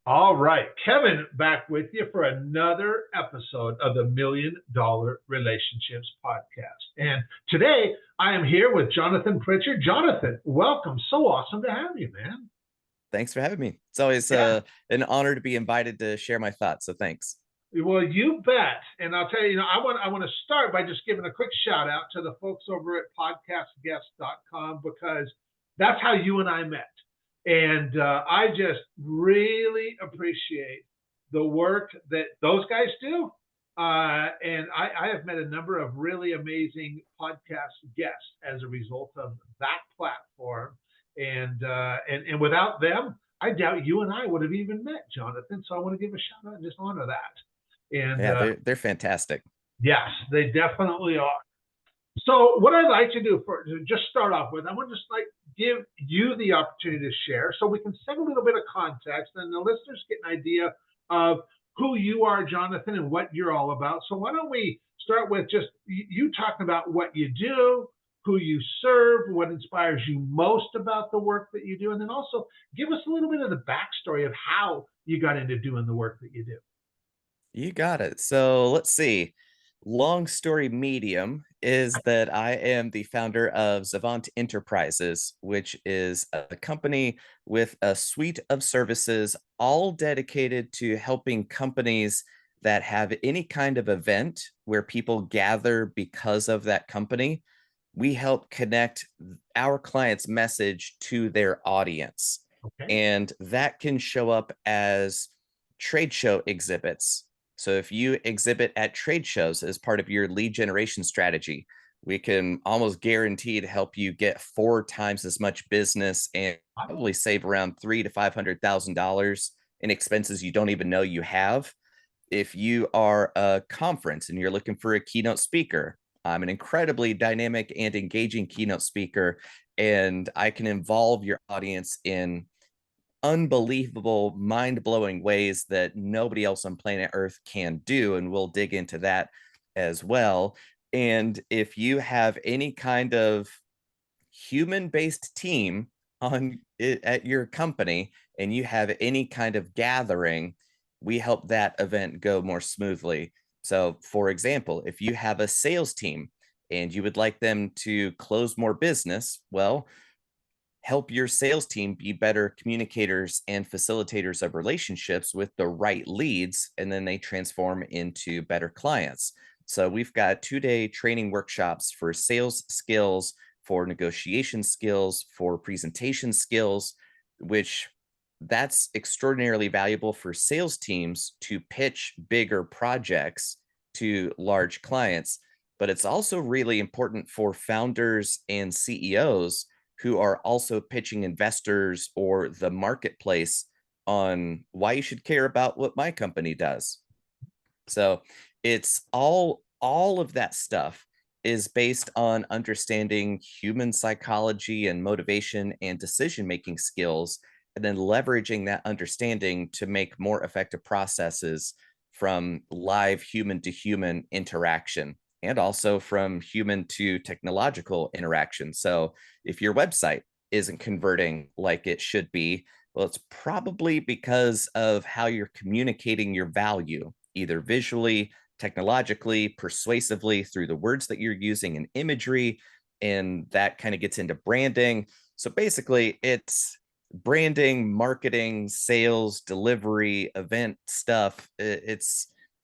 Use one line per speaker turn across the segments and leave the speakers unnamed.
All right, Kevin back with you for another episode of the $1 Million Relationships Podcast. And today I am here with Jonathan Pritchard. Jonathan, welcome. So awesome to have you, man.
Thanks for having me. It's always
Yeah,
an honor to be invited to share my thoughts. So thanks.
well, you bet. And I'll tell you, I want to start by just giving a quick shout out to the folks over at podcastguest.com because that's how you and I met. And I just really appreciate the work that those guys do. And I have met a number of really amazing podcast guests as a result of that platform. And without them, I doubt you and I would have even met, Jonathan. So I want to give a shout out and just honor that. And
Yeah, they're fantastic.
yes, they definitely are. So what I'd like to do for to just start off with, I want to just like give you the opportunity to share so we can set a little bit of context and the listeners get an idea of who you are, Jonathan, and what you're all about. So why don't we start with just you talking about what you do, who you serve, what inspires you most about the work that you do, and then also give us a little bit of the backstory of how you got into doing the work that you do.
You got it. So let's see. Long story medium is that I am the founder of Zavant Enterprises, which is a company with a suite of services all dedicated to helping companies that have any kind of event where people gather because of that company. We help connect our client's message to their audience.
Okay.
And that can show up as trade show exhibits. So if you exhibit at trade shows as part of your lead generation strategy, we can almost guarantee to help you get 4 times as much business and probably save around $300,000 to $500,000 in expenses you don't even know you have. If you are a conference and you're looking for a keynote speaker, I'm an incredibly dynamic and engaging keynote speaker, and I can involve your audience in unbelievable, mind blowing ways that nobody else on planet Earth can do. And we'll dig into that as well. And if you have any kind of human based team on it at your company and you have any kind of gathering, we help that event go more smoothly. So, for example, if you have a sales team and you would like them to close more business, well, help your sales team be better communicators and facilitators of relationships with the right leads, and then they transform into better clients. So we've got 2-day training workshops for sales skills, for negotiation skills, for presentation skills, which that's extraordinarily valuable for sales teams to pitch bigger projects to large clients. But it's also really important for founders and CEOs who are also pitching investors or the marketplace on why you should care about what my company does. So it's all of that stuff is based on understanding human psychology and motivation and decision making skills, and then leveraging that understanding to make more effective processes from live human to human interaction and also from human to technological interaction. So if your website isn't converting like it should be, well, it's probably because of how you're communicating your value, either visually, technologically, persuasively through the words that you're using and imagery. And that kind of gets into branding. So basically, it's branding, marketing, sales, delivery, event stuff.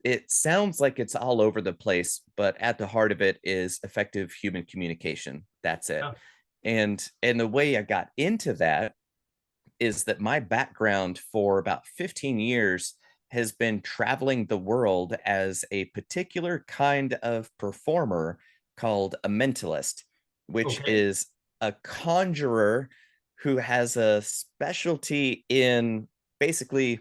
It sounds like it's all over the place, but at the heart of it is effective human communication. That's it.
Yeah.
And the way I got into that is that my background for about 15 years has been traveling the world as a particular kind of performer called a mentalist, which
Okay.
is a conjurer who has a specialty in basically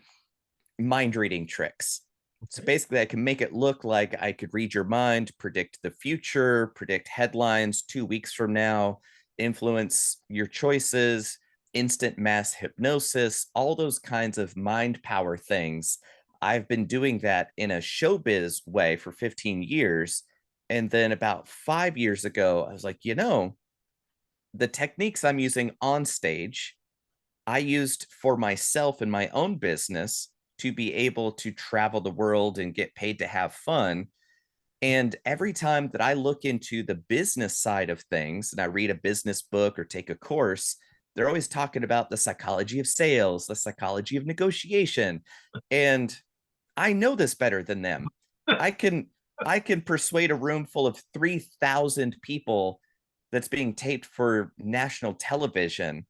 mind reading tricks. So
Okay.
basically, I can make it look like I could read your mind, predict the future, predict headlines 2 weeks from now, influence your choices, instant mass hypnosis, all those kinds of mind power things. I've been doing that in a showbiz way for 15 years. And then about 5 years ago, I was like, the techniques I'm using on stage I used for myself and my own business to be able to travel the world and get paid to have fun. And every time that I look into the business side of things and I read a business book or take a course, they're always talking about the psychology of sales, the psychology of negotiation. And I know this better than them. I can I can persuade a room full of 3,000 people that's being taped for national television,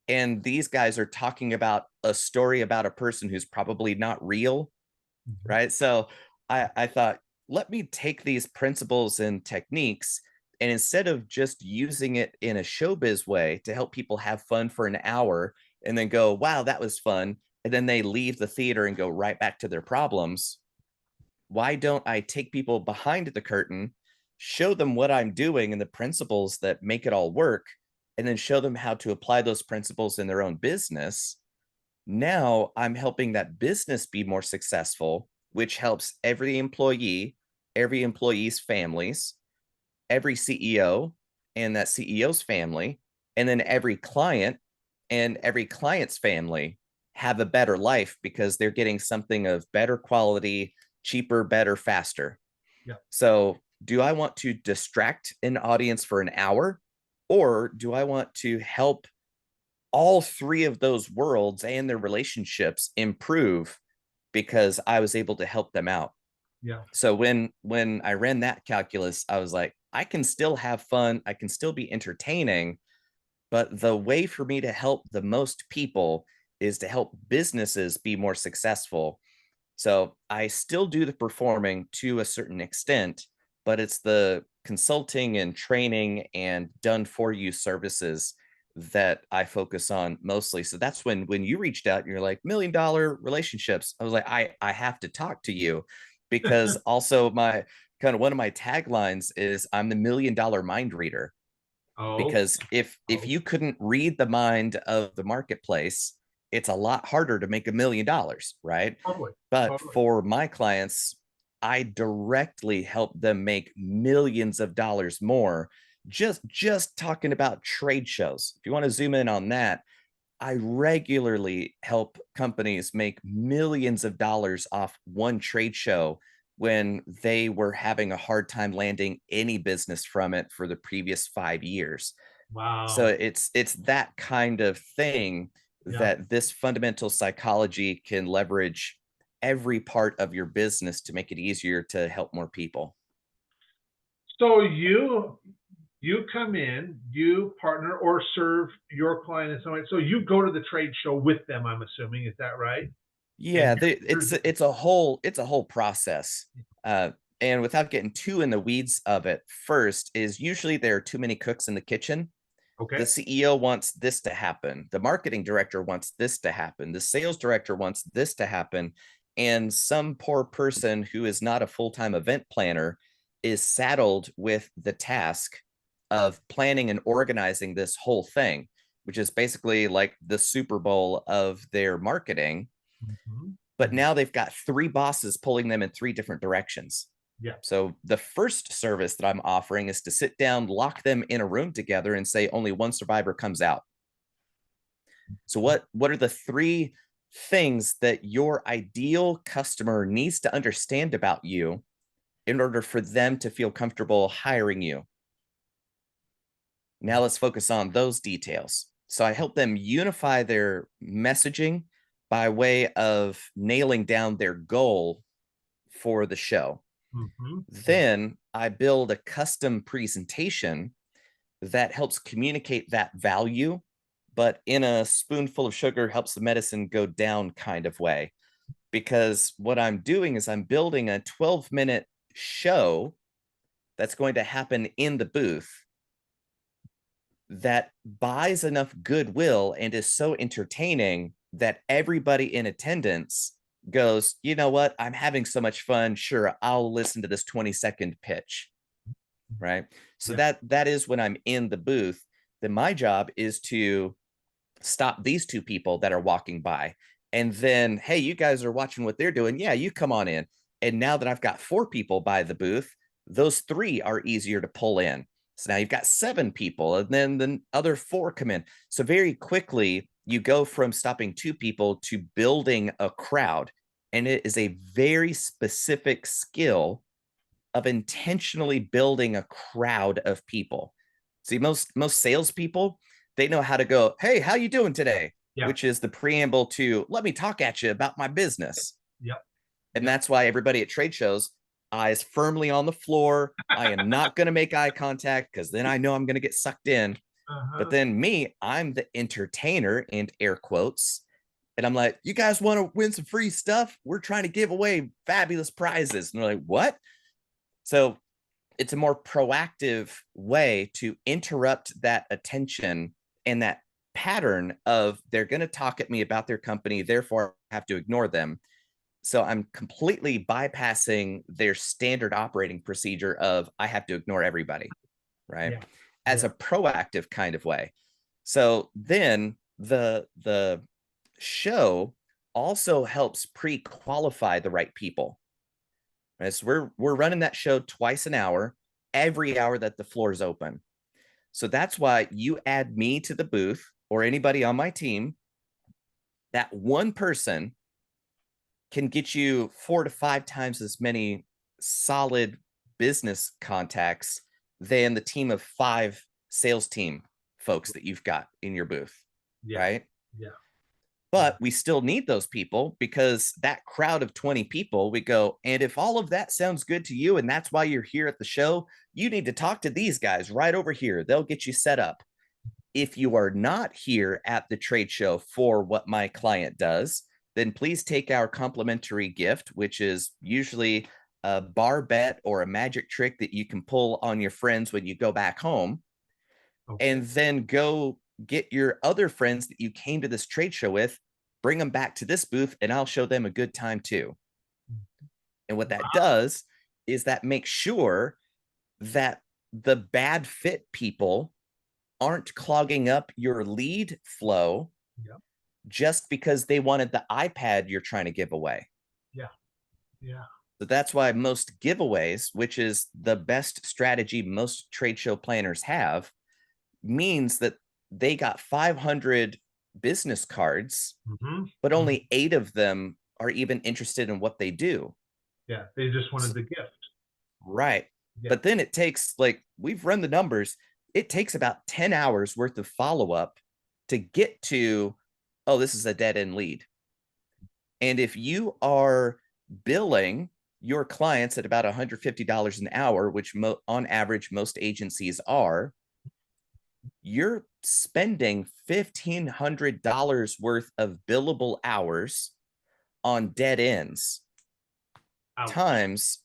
and these guys are talking about a story about a person who's probably not real,
Mhm.
right? So I thought, let me take these principles and techniques, and instead of just using it in a showbiz way to help people have fun for an hour and then go, wow, that was fun, and then they leave the theater and go right back to their problems, why don't I take people behind the curtain, show them what I'm doing and the principles that make it all work, and then show them how to apply those principles in their own business? Now I'm helping that business be more successful, which helps every employee's families, every CEO and that CEO's family, and then every client and every client's family have a better life because they're getting something of better quality, cheaper, better, faster.
Yeah.
So, do I want to distract an audience for an hour, or do I want to help all three of those worlds and their relationships improve because I was able to help them out?
Yeah.
So when I ran that calculus, I was like, I can still have fun, I can still be entertaining, but the way for me to help the most people is to help businesses be more successful. So I still do the performing to a certain extent, but it's the consulting and training and done for you services that I focus on mostly. So that's when you reached out and you're like $1 million relationships. I was like, I have to talk to you, because also my kind of one of my taglines is I'm the $1 million mind reader.
Oh,
Because if
oh,
you couldn't read the mind of the marketplace, it's a lot harder to make $1 million, right?
totally.
But
Totally.
for my clients, I directly help them make millions of dollars more, just talking about trade shows. If you want to zoom in on that, I regularly help companies make millions of dollars off one trade show when they were having a hard time landing any business from it for the previous 5 years. So
Wow.
it's that kind of thing
Yeah.
that this fundamental psychology can leverage every part of your business to make it easier to help more people.
So you come in, you partner or serve your client in some way. So you go to the trade show with them, I'm assuming. Is that right? And
Yeah,
you're
it's a whole process. And without getting too in the weeds of it, first is usually there are too many cooks in the kitchen. The
okay.
CEO wants this to happen. The marketing director wants this to happen. The sales director wants this to happen. And some poor person who is not a full-time event planner is saddled with the task of planning and organizing this whole thing, which is basically like the Super Bowl of their marketing.
Mhm.
But
Mhm.
now they've got three bosses pulling them in three different directions.
Yeah.
So the first service that I'm offering is to sit down, lock them in a room together, and say only one survivor comes out. So what are the three things that your ideal customer needs to understand about you in order for them to feel comfortable hiring you? Now let's focus on those details. So I help them unify their messaging by way of nailing down their goal for the show.
Mhm.
Then I build a custom presentation that helps communicate that value, but in a spoonful of sugar helps the medicine go down kind of way. Because what I'm doing is I'm building a 12-minute show that's going to happen in the booth that buys enough goodwill and is so entertaining that everybody in attendance goes, you know what? I'm having so much fun. Sure, I'll listen to this 20-second pitch, right? So
Yeah.
that is when I'm in the booth. Then my job is to stop these two people that are walking by. And then, hey, you guys are watching what they're doing. Yeah, you come on in. And now that I've got four people by the booth, those three are easier to pull in. So now you've got seven people, and then the other four come in. So very quickly, you go from stopping 2 people to building a crowd. And it is a very specific skill of intentionally building a crowd of people. See, most salespeople, they know how to go, "Hey, how you doing today?"
Yeah.
Which is the preamble to, "Let me talk at you about my business."
Yep.
And that's why everybody at trade shows, eyes firmly on the floor. I am not going to make eye contact because then I know I'm going to get sucked in. But then me, I'm the entertainer, in air quotes. And I'm like, "You guys want to win some free stuff? We're trying to give away fabulous prizes." And they're like, "What?" So it's a more proactive way to interrupt that attention and that pattern of they're going to talk at me about their company, therefore I have to ignore them. So I'm completely bypassing their standard operating procedure of I have to ignore everybody, right?
Yeah.
As a proactive kind of way. So then the show also helps pre-qualify the right people. Right? So we're running that show twice an hour, every hour that the floor is open. So that's why you add me to the booth or anybody on my team. That one person can get you 4 to 5 times as many solid business contacts than the team of 5 sales team folks that you've got in your booth.
Yeah.
Right?
Yeah.
But we still need those people because that crowd of 20 people, we go, and if all of that sounds good to you and that's why you're here at the show, you need to talk to these guys right over here. They'll get you set up. If you are not here at the trade show for what my client does, then please take our complimentary gift, which is usually a bar bet or a magic trick that you can pull on your friends when you go back home. Okay. And then go get your other friends that you came to this trade show with, bring them back to this booth, and I'll show them a good time too. And what that does is that makes sure that the bad fit people aren't clogging up your lead flow just because they wanted the iPad you're trying to give away.
Yeah. Yeah.
So that's why most giveaways, which is the best strategy most trade show planners have, means that they got 500 business cards, but only 8 of them are even interested in what they do.
Yeah, they just wanted the gift.
Right. Yeah. But then it takes, like, we've run the numbers, it takes about 10 hours worth of follow-up to get to, oh, this is a dead-end lead. And if you are billing your clients at about $150 an hour, which on average most agencies are, you're spending $1,500 worth of billable hours on dead ends. Ouch. Times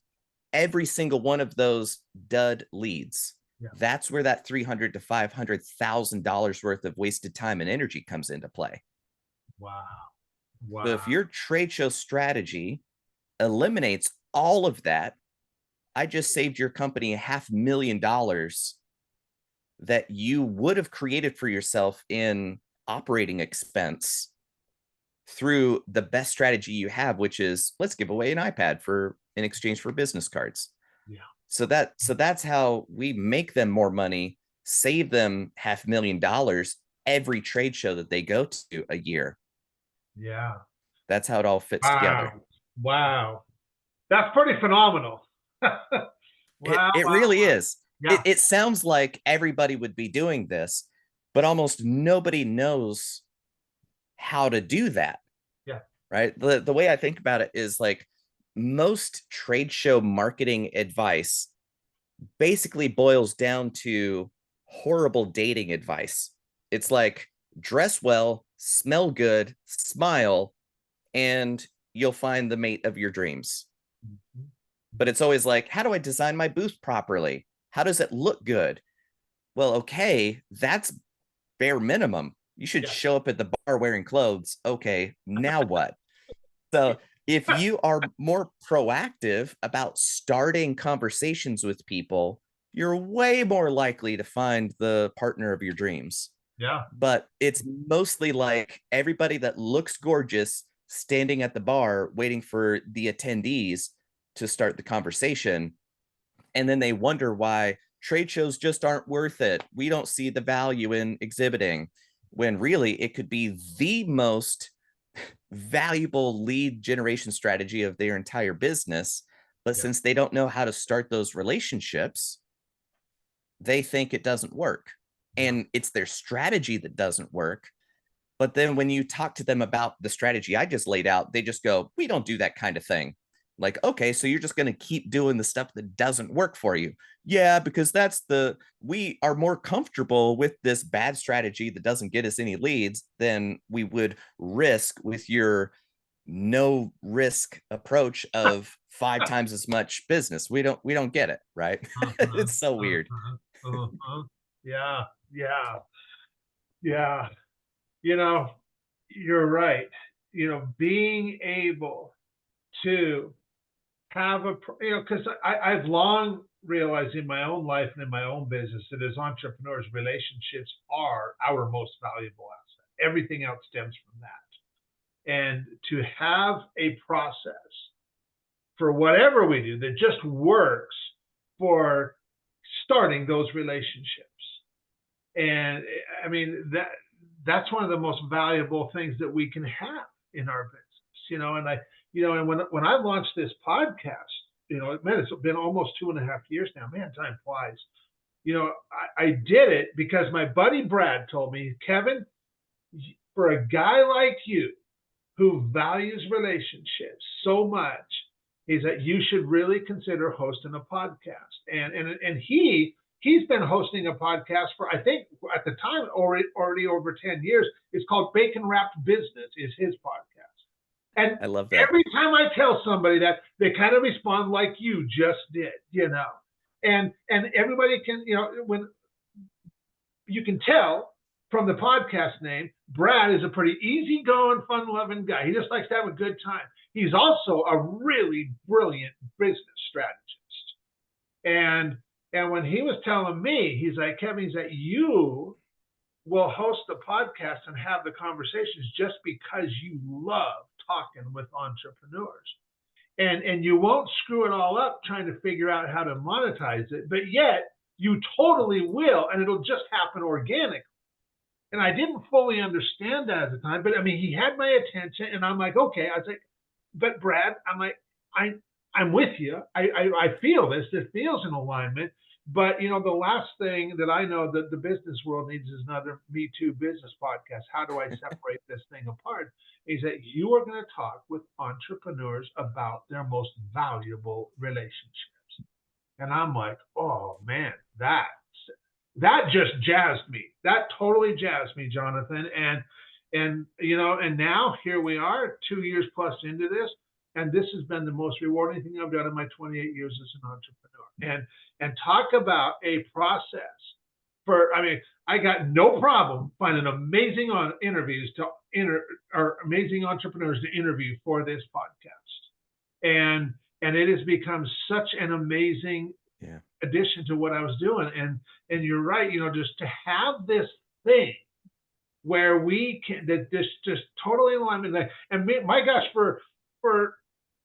every single one of those dud leads. Yeah. That's where that $300,000 to $500,000 worth of wasted time and energy comes into play.
Wow. Wow.
So if your trade show strategy eliminates all of that, I just saved your company $500,000 that you would have created for yourself in operating expense through the best strategy you have, which is let's give away an iPad in exchange for business cards.
Yeah.
So that's how we make them more money, save them $500,000 every trade show that they go to a year.
Yeah.
That's how it all fits together.
Wow. That's pretty phenomenal.
Wow, it really is. Yeah. It sounds like everybody would be doing this, but almost nobody knows how to do that.
Yeah.
Right. The way I think about it is like most trade show marketing advice basically boils down to horrible dating advice. It's like dress well, smell good, smile, and you'll find the mate of your dreams. Mm-hmm. But it's always like, how do I design my booth properly? How does it look good? Well, okay, that's bare minimum. You should show up at the bar wearing clothes. Okay, now what? So if you are more proactive about starting conversations with people, you're way more likely to find the partner of your dreams.
Yeah.
But it's mostly like everybody that looks gorgeous standing at the bar waiting for the attendees to start the conversation. And then they wonder why trade shows just aren't worth it. We don't see the value in exhibiting. when really it could be the most valuable lead generation strategy of their entire business. But
Yeah.
since they don't know how to start those relationships, they think it doesn't work.
Yeah.
And it's their strategy that doesn't work. But then when you talk to them about the strategy I just laid out, they just go, we don't do that kind of thing. Like, okay, so you're just going to keep doing the stuff that doesn't work for you. Yeah, because we are more comfortable with this bad strategy that doesn't get us any leads than we would risk with your no risk approach of 5 times as much business. We don't get it, right?
Uh-huh,
It's so weird.
uh-huh, uh-huh. Yeah, yeah, yeah. You know, you're right. Being able to have because I've long realized in my own life and in my own business that as entrepreneurs, relationships are our most valuable asset. Everything else stems from that. And to have a process for whatever we do that just works for starting those relationships. And I mean, that's one of the most valuable things that we can have in our business, and when I launched this podcast, man, it's been almost 2.5 years now. Man, time flies. I did it because my buddy Brad told me, Kevin, for a guy like you who values relationships so much, is that you should really consider hosting a podcast. And he's been hosting a podcast for, I think at the time, already over 10 years. It's called Bacon Wrapped Business is his podcast. And
I love that.
every time I tell somebody that, they kind of respond like you just did. And everybody can, when you can tell from the podcast name, Brad is a pretty easygoing, fun-loving guy. He just likes to have a good time. He's also a really brilliant business strategist. And when he was telling me, he's like, Kevin, he's like, you will host the podcast and have the conversations just because you love talking with entrepreneurs. And you won't screw it all up trying to figure out how to monetize it, but yet you totally will, and it'll just happen organically. And I didn't fully understand that at the time, but I mean, he had my attention, and I'm like, okay. I was like, but Brad, I'm like, I'm with you. I feel this. It feels in alignment. But the last thing that I know that the business world needs is another Me Too business podcast. How do I separate this thing apart? Is that you are going to talk with entrepreneurs about their most valuable relationships. And I'm like, oh man, that just jazzed me. That totally jazzed me, Jonathan. And now here we are, 2 years plus into this, and this has been the most rewarding thing I've done in my 28 years as an entrepreneur. And talk about a process I got no problem finding amazing interviews or amazing entrepreneurs to interview for this podcast. And it has become such an amazing addition to what I was doing. And you're right, just to have this thing where we can, that this just totally in alignment. And my gosh, for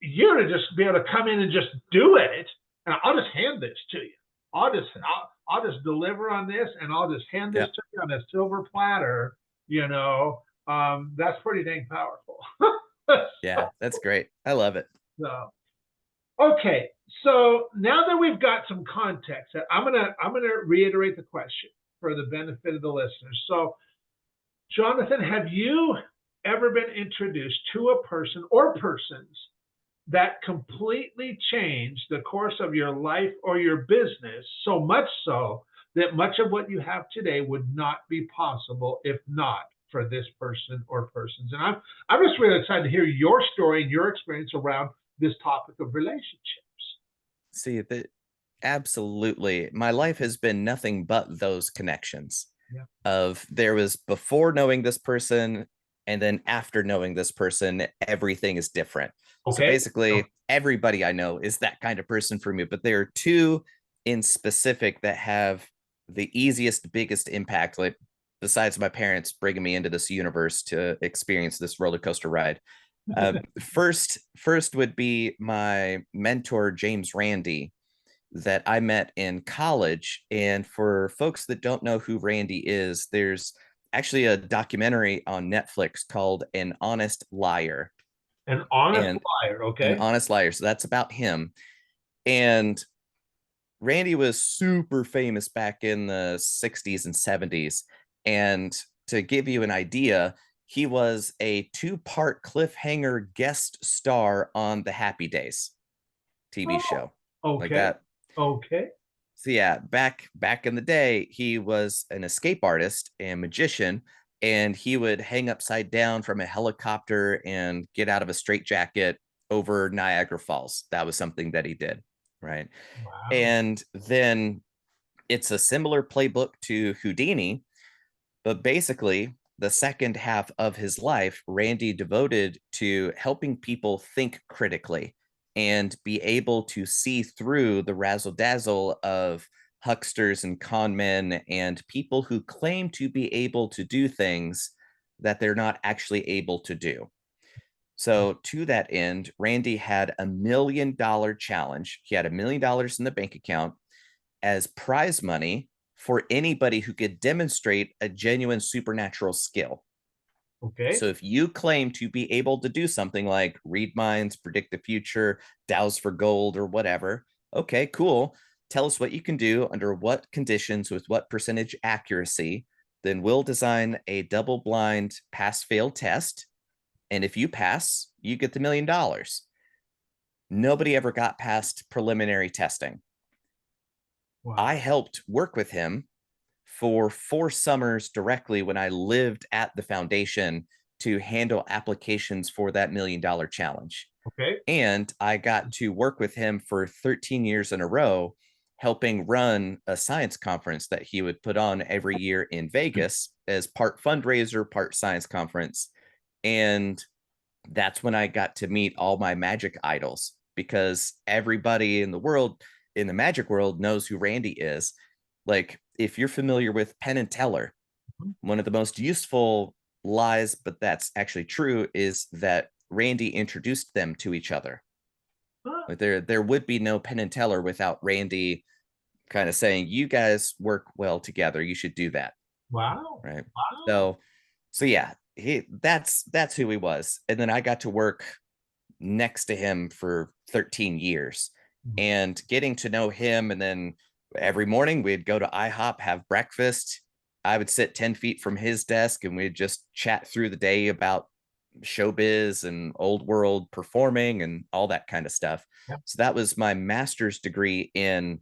you to just be able to come in and just do it, and I'll just hand this to you. I'll just deliver on this, and I'll just hand this to you on a silver platter. That's pretty dang powerful.
Yeah, that's great. I love it.
So, okay, so now that we've got some context, I'm gonna reiterate the question for the benefit of the listeners. So, Jonathan, have you ever been introduced to a person or persons that completely changed the course of your life or your business, so much so that much of what you have today would not be possible if not for this person or persons? And I'm just really excited to hear your story and your experience around this topic of relationships.
See, absolutely. My life has been nothing but those connections. There was before knowing this person, and then after knowing this person, everything is different. Okay. So basically, everybody I know is that kind of person for me. But there are two in specific that have the easiest, biggest impact, like besides my parents bringing me into this universe to experience this roller coaster ride. First would be my mentor, James Randi, that I met in college. And for folks that don't know who Randy is, there's actually a documentary on Netflix called An Honest Liar.
An honest
And
liar.
An
Okay.
Honest Liar. So that's about him. And Randy was super famous back in the 60s and 70s. And to give you an idea, he was a 2-part cliffhanger guest star on the Happy Days TV
Oh,
show. Like
okay.
that.
Okay.
So yeah, back in the day, he was an escape artist and magician, and he would hang upside down from a helicopter and get out of a straitjacket over Niagara Falls. That was something that he did, right?
Wow.
And then it's a similar playbook to Houdini, but basically, the second half of his life, Randy devoted to helping people think critically and be able to see through the razzle dazzle of hucksters and con men and people who claim to be able to do things that they're not actually able to do. So, to that end, Randy had $1 million challenge. He had $1 million in the bank account as prize money for anybody who could demonstrate a genuine supernatural skill.
Okay.
So if you claim to be able to do something like read minds, predict the future, douse for gold, or whatever, okay, cool. Tell us what you can do under what conditions with what percentage accuracy. Then we'll design a double blind pass fail test. And if you pass, you get the $1 million. Nobody ever got past preliminary testing. I
Wow.
helped work with him for 4 summers directly when I lived at the foundation to handle applications for that $1 million challenge.
Okay.
And I got to work with him for 13 years in a row, helping run a science conference that he would put on every year in Vegas as part fundraiser, part science conference. And that's when I got to meet all my magic idols, because everybody in the world, in the magic world, knows who Randy is. Like, if you're familiar with Penn and Teller, one of the most useful lies, but that's actually true, is that Randy introduced them to each other.
Huh.
Like, there would be no Penn and Teller without Randy kind of saying, "You guys work well together. You should do that."
Wow.
Right.
Wow.
So yeah, that's who he was. And then I got to work next to him for 13 years and getting to know him. And then every morning we'd go to IHOP, have breakfast. I would sit 10 feet from his desk and we'd just chat through the day about showbiz and old world performing and all that kind of stuff.
Yeah.
So that was my master's degree in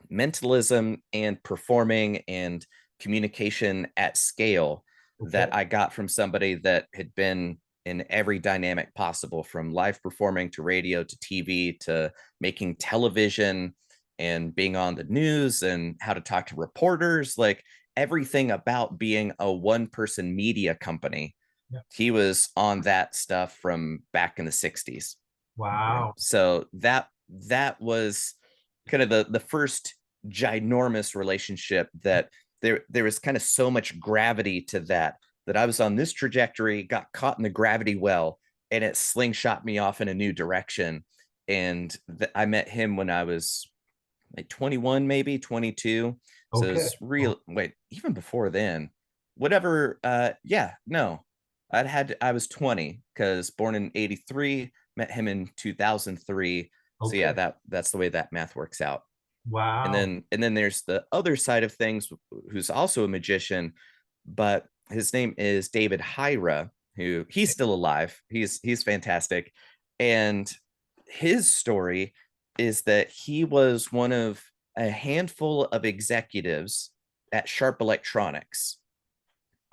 mentalism and performing and communication at scale
Okay.
that I got from somebody that had been in every dynamic possible, from live performing to radio to TV to making television and being on the news and how to talk to reporters, like everything about being a one person media company.
Yeah.
He was on that stuff from back in the 60s. Right.
Wow.
So that was kind of the first ginormous relationship that there was kind of so much gravity to that I was on this trajectory, got caught in the gravity well, and it slingshot me off in a new direction. And I met him when I was like 21, maybe 22. So
Okay.
it's real. Wait, even before then, whatever. Yeah, no, I was 20 because born in 83, met him in 2003. So yeah,
Okay.
that's the way that math works out. And
Wow.
then there's the other side of things, who's also a magician, but his name is David Hyra, who he's still alive. He's fantastic. And his story is that he was one of a handful of executives at Sharp Electronics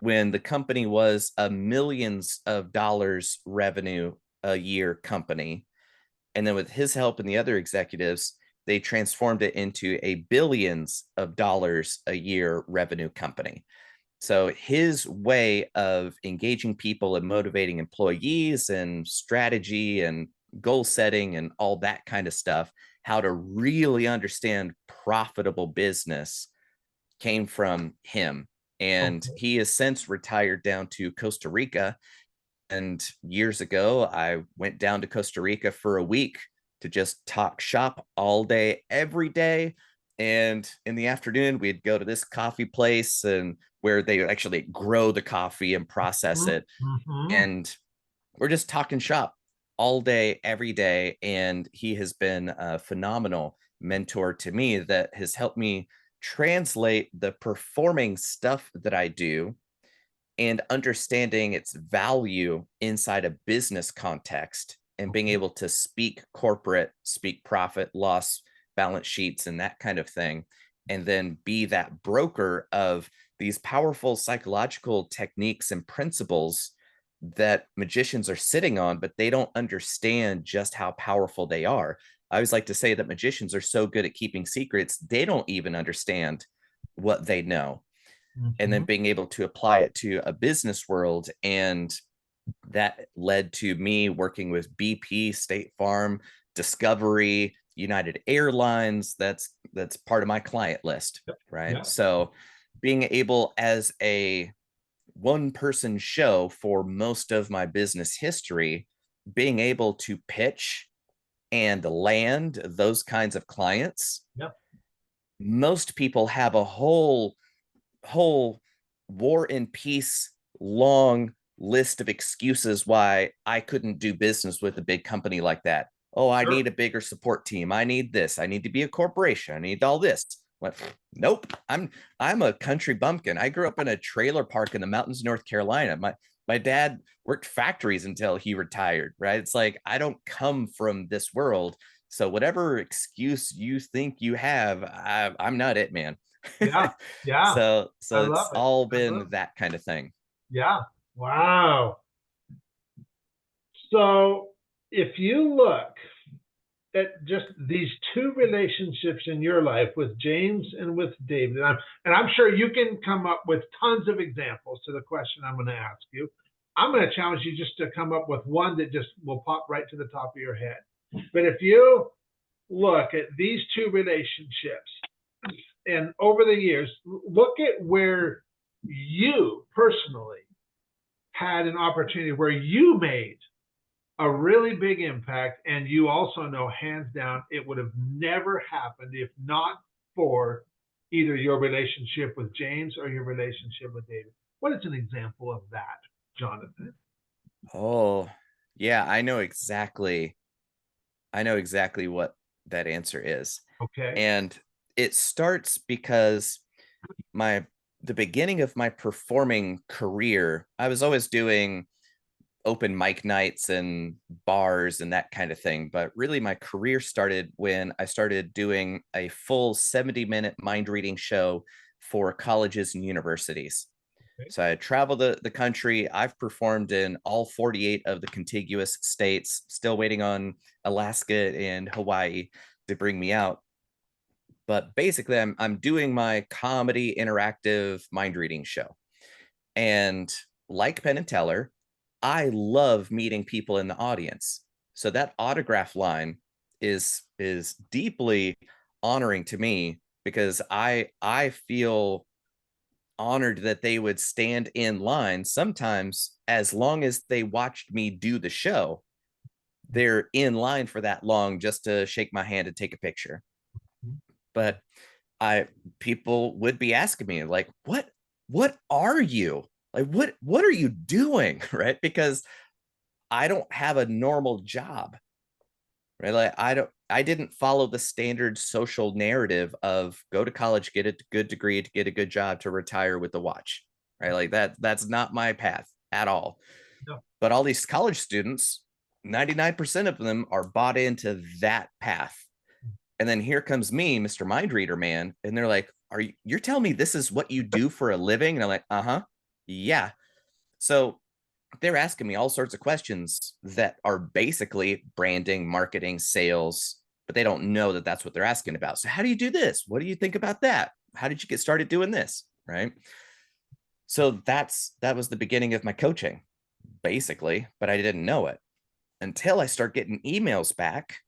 when the company was a millions of dollars revenue a year company. And then with his help and the other executives, they transformed it into a billions of dollars a year revenue company. So his way of engaging people and motivating employees and strategy and goal setting and all that kind of stuff, how to really understand profitable business, came from him. And
Okay.
he has since retired down to Costa Rica. And years ago, I went down to Costa Rica for a week to just talk shop all day, every day And in the afternoon, we'd go to this coffee place and where they actually grow the coffee and process it.
Mm-hmm.
And we're just talking shop all day, every day. And he has been a phenomenal mentor to me that has helped me translate the performing stuff that I do and understanding its value inside a business context and being
Okay.
able to speak corporate, speak profit, loss, balance sheets, and that kind of thing. And then be that broker of these powerful psychological techniques and principles that magicians are sitting on, but they don't understand just how powerful they are. I always like to say that magicians are so good at keeping secrets, they don't even understand what they know. And then
Mm-hmm.
being able to apply it to a business world. And that led to me working with BP, State Farm, Discovery, United Airlines. That's part of my client list,
Yep.
right?
Yeah.
So being able as a one person show for most of my business history, being able to pitch and land those kinds of clients,
Yep.
most people have a whole war and peace long list of excuses why I couldn't do business with a big company like that. Oh, I
Sure.
need a bigger support team. I need this. I need to be a corporation. I need all this. What? Nope. I'm a country bumpkin. I grew up in a trailer park in the mountains of North Carolina. My dad worked factories until he retired, right? It's like I don't come from this world. So whatever excuse you think you have, I'm not it, man.
Yeah. Yeah.
So
I
it's
love it.
all
I love
been
it.
that kind of thing.
Yeah. Wow. So if you look at just these two relationships in your life with James and with David, and I'm sure you can come up with tons of examples to the question I'm going to ask you. I'm going to challenge you just to come up with one that just will pop right to the top of your head. But if you look at these two relationships and over the years, look at where you personally had an opportunity where you made a really big impact, and you also know hands down it would have never happened if not for either your relationship with James or your relationship with David. What is an example of that, Jonathan?
Oh, yeah, I know exactly what that answer is.
Okay.
And it starts because my the beginning of my performing career, I was always doing open mic nights and bars and that kind of thing. But really, my career started when I started doing a full 70-minute mind reading show for colleges and universities.
Okay.
So I traveled the country. I've performed in all 48 of the contiguous states, still waiting on Alaska and Hawaii to bring me out. But basically, I'm doing my comedy interactive mind reading show. And like Penn and Teller, I love meeting people in the audience. So that autograph line is deeply honoring to me because I feel honored that they would stand in line sometimes as long as they watched me do the show. They're in line for that long just to shake my hand and take a picture. But I people would be asking me like, what are you? Like what are you doing? Right? Because I don't have a normal job. Right? Like I didn't follow the standard social narrative of go to college, get a good degree, to get a good job, to retire with a watch. Right? Like that's not my path at all.
No.
But all these college students, 99% of them are bought into that path. And then here comes me, Mr. Mind Reader Man, and they're like, you're telling me this is what you do for a living? And I'm like, uh-huh. Yeah. So they're asking me all sorts of questions that are basically branding, marketing, sales, but they don't know that that's what they're asking about. So how do you do this? What do you think about that? How did you get started doing this? Right? So that was the beginning of my coaching, basically, but I didn't know it until I start getting emails back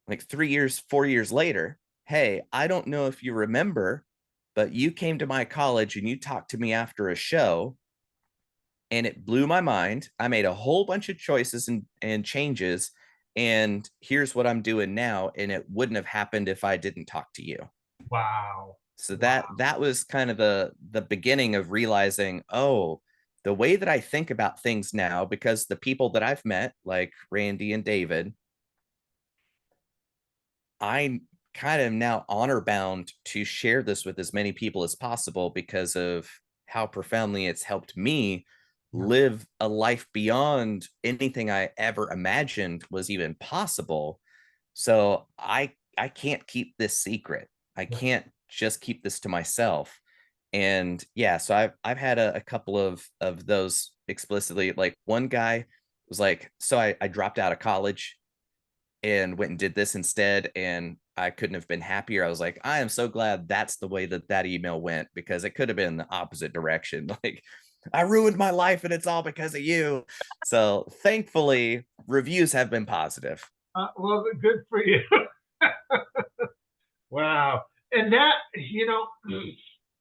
like 3 years, 4 years later. Hey, I don't know if you remember, but you came to my college and you talked to me after a show and it blew my mind. I made a whole bunch of choices and changes. And here's what I'm doing now. And it wouldn't have happened if I didn't talk to you.
Wow.
So
Wow.
that was kind of the beginning of realizing, oh, the way that I think about things now, because the people that I've met, like Randy and David, I'm kind of now honor bound to share this with as many people as possible because of how profoundly it's helped me
Yeah.
live a life beyond anything I ever imagined was even possible. So I can't keep this secret. I
Yeah.
can't just keep this to myself. And yeah, so I've had a couple of those explicitly. Like one guy was like, so I dropped out of college and went and did this instead, and I couldn't have been happier. I was like, I am so glad that's the way that that email went, because it could have been the opposite direction. Like, I ruined my life and it's all because of you. So thankfully reviews have been positive.
Well, good for you. Wow. And that,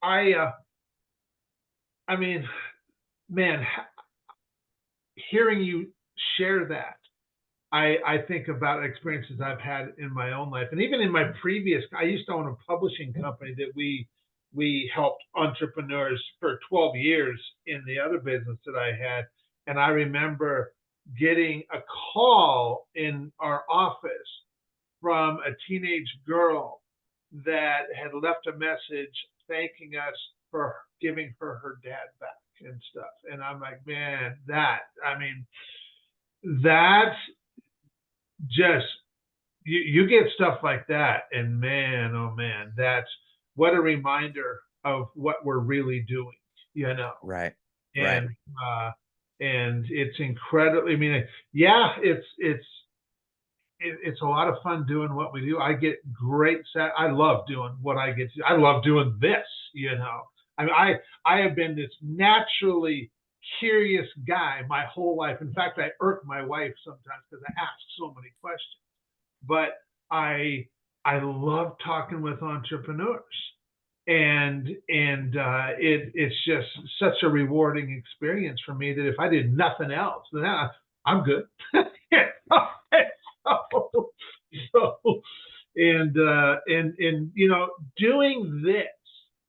I, I mean, man, hearing you share that, I think about experiences I've had in my own life, and even in my previous. I used to own a publishing company that we helped entrepreneurs for 12 years in the other business that I had, and I remember getting a call in our office from a teenage girl that had left a message thanking us for giving her dad back and stuff. And I'm like, man, I mean, that just you get stuff like that, and man, oh man, that's what a reminder of what we're really doing, you know.
Right. Right.
And uh and it's incredibly, I mean, yeah, it's a lot of fun doing what we do. I get great set. I love doing what I get to. I love doing this, you know. I mean, I have been this naturally curious guy my whole life. In fact, I irk my wife sometimes because I ask so many questions. But I love talking with entrepreneurs, it's just such a rewarding experience for me that if I did nothing else, then I'm good. so, so and doing this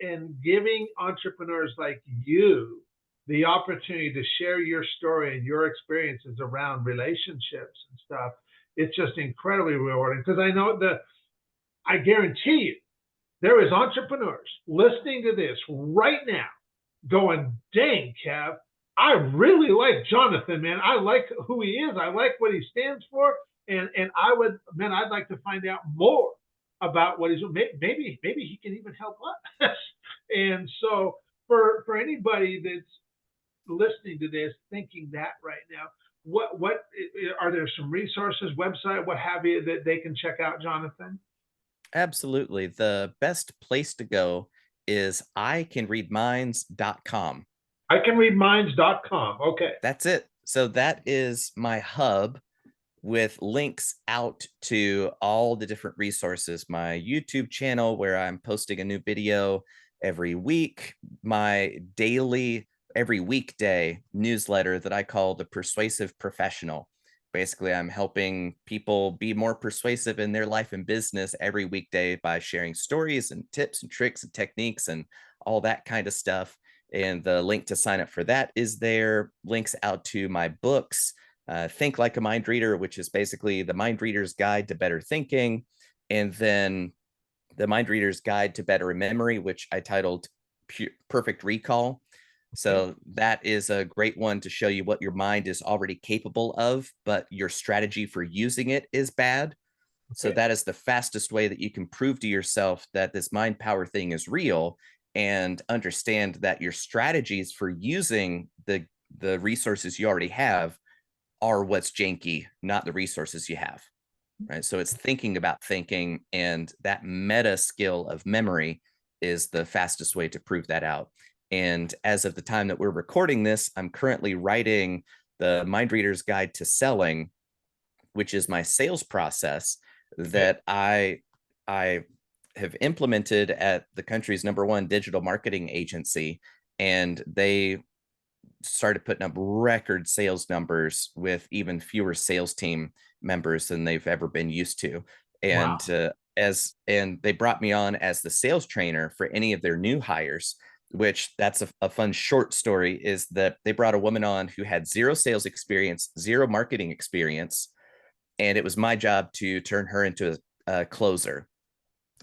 and giving entrepreneurs like you the opportunity to share your story and your experiences around relationships and stuff, it's just incredibly rewarding, because I know that I guarantee you there is entrepreneurs listening to this right now going, dang, Kev, I really like Jonathan, man. I like who he is. I like what he stands for. And I'd like to find out more about what he's, maybe he can even help us. And so for anybody that's listening to this, thinking that right now, what are there some resources, website, what have you, that they can check out, Jonathan?
Absolutely. The best place to go is icanreadminds.com.
icanreadminds.com. Okay.
That's it. So that is my hub with links out to all the different resources. My YouTube channel, where I'm posting a new video every week, my daily, every weekday newsletter that I call the Persuasive Professional. Basically, I'm helping people be more persuasive in their life and business every weekday by sharing stories and tips and tricks and techniques and all that kind of stuff. And the link to sign up for that is there. Links out to my books, Think Like a Mind Reader, which is basically the mind reader's guide to better thinking, and then the mind reader's guide to better memory, which I titled Perfect Recall.
Okay.
So that is a great one to show you what your mind is already capable of, but your strategy for using it is bad. So
Okay.
that is the fastest way that you can prove to yourself that this mind power thing is real, and understand that your strategies for using the resources you already have are what's janky, not the resources you have. Right. So it's thinking about thinking, and that meta skill of memory is the fastest way to prove that out. And as of the time that we're recording this, I'm currently writing the Mind Reader's Guide to Selling, which is my sales process
Okay.
that I have implemented at the country's #1 digital marketing agency. And they started putting up record sales numbers with even fewer sales team members than they've ever been used to.
Wow.
And and they brought me on as the sales trainer for any of their new hires, which that's a fun short story, is that they brought a woman on who had zero sales experience, zero marketing experience, and it was my job to turn her into a closer.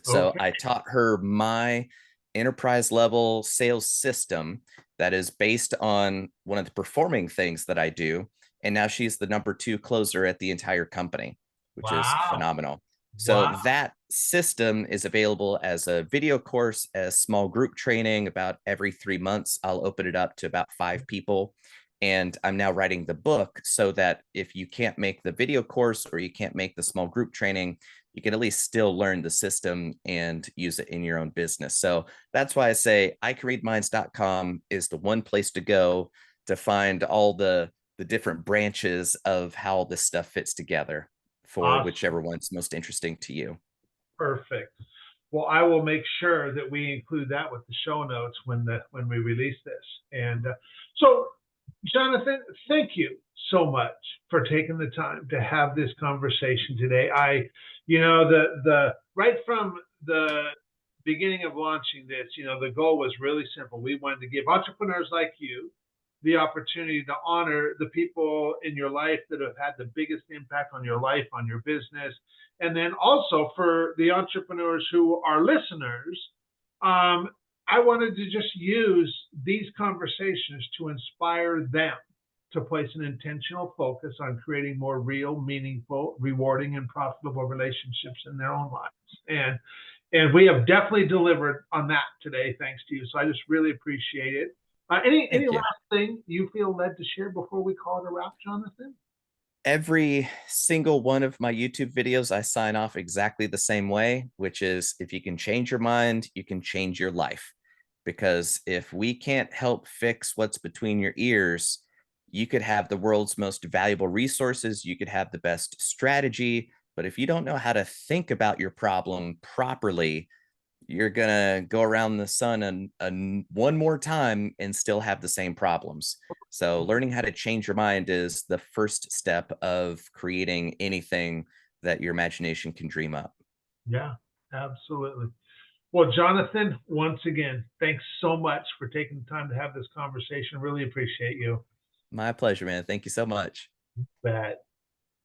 So
Okay.
I taught her my enterprise level sales system that is based on one of the performing things that I do. And now she's the number 2 closer at the entire company, which is
Wow.
phenomenal. So
Wow.
that system is available as a video course, as small group training. About every 3 months, I'll open it up to about 5 people. And I'm now writing the book so that if you can't make the video course or you can't make the small group training, you can at least still learn the system and use it in your own business. So that's why I say iCanReadMinds.com is the one place to go to find all the different branches of how this stuff fits together for
Awesome.
whichever one's most interesting to you.
Perfect. Well, I will make sure that we include that with the show notes when we release this. And so, Jonathan, thank you so much for taking the time to have this conversation today. The right from the beginning of launching this, the goal was really simple. We wanted to give entrepreneurs like you the opportunity to honor the people in your life that have had the biggest impact on your life, on your business. And then also for the entrepreneurs who are listeners, I wanted to just use these conversations to inspire them to place an intentional focus on creating more real, meaningful, rewarding, and profitable relationships in their own lives. And we have definitely delivered on that today, thanks to you. So I just really appreciate it. Any
Thank you.
last thing you feel led to share before we call it a wrap, Jonathan?
Every single one of my YouTube videos, I sign off exactly the same way, which is if you can change your mind, you can change your life. Because if we can't help fix what's between your ears, you could have the world's most valuable resources, you could have the best strategy, but if you don't know how to think about your problem properly, you're gonna go around the sun and one more time and still have the same problems. So learning how to change your mind is the first step of creating anything that your imagination can dream up.
Yeah, absolutely. Well, Jonathan, once again, thanks so much for taking the time to have this conversation. Really appreciate you.
My pleasure, man. Thank you so much.
Bet.